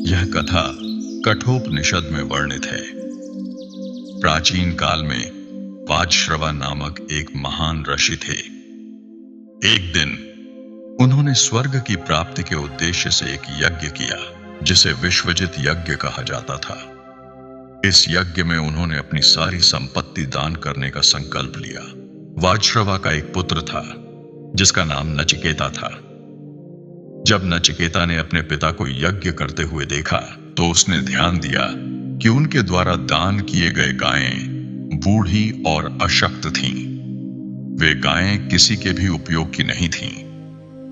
यह कथा कठोपनिषद में वर्णित है। प्राचीन काल में वाजश्रवा नामक एक महान ऋषि थे। एक दिन उन्होंने स्वर्ग की प्राप्ति के उद्देश्य से एक यज्ञ किया, जिसे विश्वजित यज्ञ कहा जाता था। इस यज्ञ में उन्होंने अपनी सारी संपत्ति दान करने का संकल्प लिया। वाजश्रवा का एक पुत्र था जिसका नाम नचिकेता था। जब नचिकेता ने अपने पिता को यज्ञ करते हुए देखा तो उसने ध्यान दिया कि उनके द्वारा दान किए गए गायें बूढ़ी और अशक्त थीं। वे गायें किसी के भी उपयोग की नहीं थीं।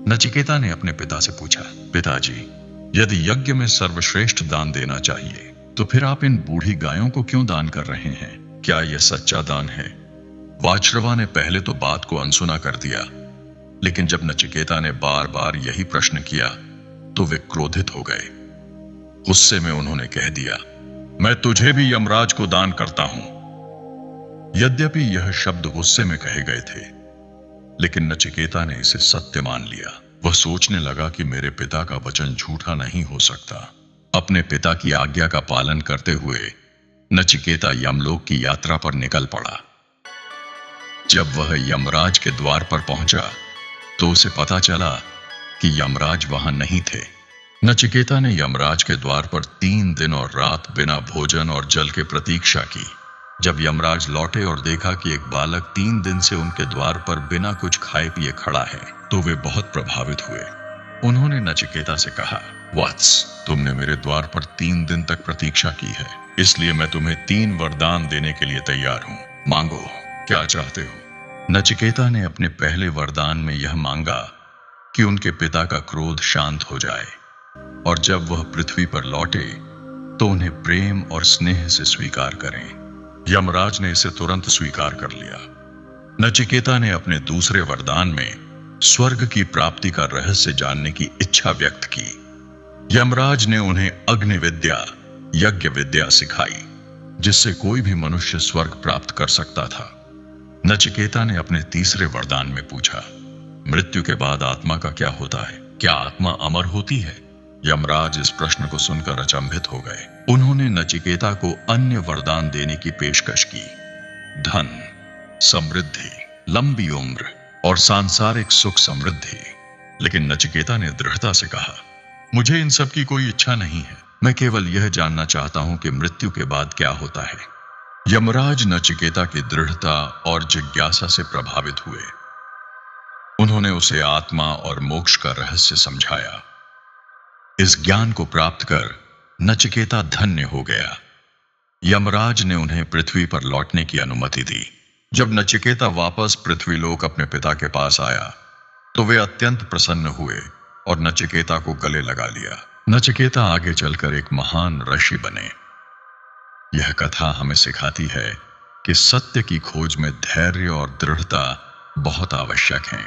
नचिकेता ने अपने पिता से पूछा, पिताजी, यदि यज्ञ में सर्वश्रेष्ठ दान देना चाहिए तो फिर आप इन बूढ़ी गायों को क्यों दान कर रहे हैं? क्या यह सच्चा दान है? वाजश्रवा ने पहले तो बात को अनसुना कर दिया, लेकिन जब नचिकेता ने बार बार यही प्रश्न किया तो वे क्रोधित हो गए। गुस्से में उन्होंने कह दिया, मैं तुझे भी यमराज को दान करता हूं। यद्यपि यह शब्द गुस्से में कहे गए थे, लेकिन नचिकेता ने इसे सत्य मान लिया। वह सोचने लगा कि मेरे पिता का वचन झूठा नहीं हो सकता। अपने पिता की आज्ञा का पालन करते हुए नचिकेता यमलोक की यात्रा पर निकल पड़ा। जब वह यमराज के द्वार पर पहुंचा तो उसे पता चला कि यमराज वहां नहीं थे। नचिकेता ने यमराज के द्वार पर 3 दिन और रात बिना भोजन और जल के प्रतीक्षा की। जब यमराज लौटे और देखा कि एक बालक 3 दिन से उनके द्वार पर बिना कुछ खाए पिए खड़ा है तो वे बहुत प्रभावित हुए। उन्होंने नचिकेता से कहा, वत्स, तुमने मेरे द्वार पर 3 दिन तक प्रतीक्षा की है, इसलिए मैं तुम्हें 3 वरदान देने के लिए तैयार हूं। मांगो, क्या चाहते हो? नचिकेता ने अपने पहले वरदान में यह मांगा कि उनके पिता का क्रोध शांत हो जाए और जब वह पृथ्वी पर लौटे तो उन्हें प्रेम और स्नेह से स्वीकार करें। यमराज ने इसे तुरंत स्वीकार कर लिया। नचिकेता ने अपने दूसरे वरदान में स्वर्ग की प्राप्ति का रहस्य जानने की इच्छा व्यक्त की। यमराज ने उन्हें अग्नि विद्या, यज्ञ विद्या सिखाई, जिससे कोई भी मनुष्य स्वर्ग प्राप्त कर सकता था। नचिकेता ने अपने तीसरे वरदान में पूछा, मृत्यु के बाद आत्मा का क्या होता है? क्या आत्मा अमर होती है? यमराज इस प्रश्न को सुनकर अचंभित हो गए। उन्होंने नचिकेता को अन्य वरदान देने की पेशकश की, धन, समृद्धि, लंबी उम्र और सांसारिक सुख समृद्धि। लेकिन नचिकेता ने दृढ़ता से कहा, मुझे इन सब की कोई इच्छा नहीं है। मैं केवल यह जानना चाहता हूं कि मृत्यु के बाद क्या होता है। यमराज नचिकेता की दृढ़ता और जिज्ञासा से प्रभावित हुए। उन्होंने उसे आत्मा और मोक्ष का रहस्य समझाया। इस ज्ञान को प्राप्त कर नचिकेता धन्य हो गया। यमराज ने उन्हें पृथ्वी पर लौटने की अनुमति दी। जब नचिकेता वापस पृथ्वीलोक अपने पिता के पास आया तो वे अत्यंत प्रसन्न हुए और नचिकेता को गले लगा लिया। नचिकेता आगे चलकर एक महान ऋषि बने। यह कथा हमें सिखाती है कि सत्य की खोज में धैर्य और दृढ़ता बहुत आवश्यक हैं।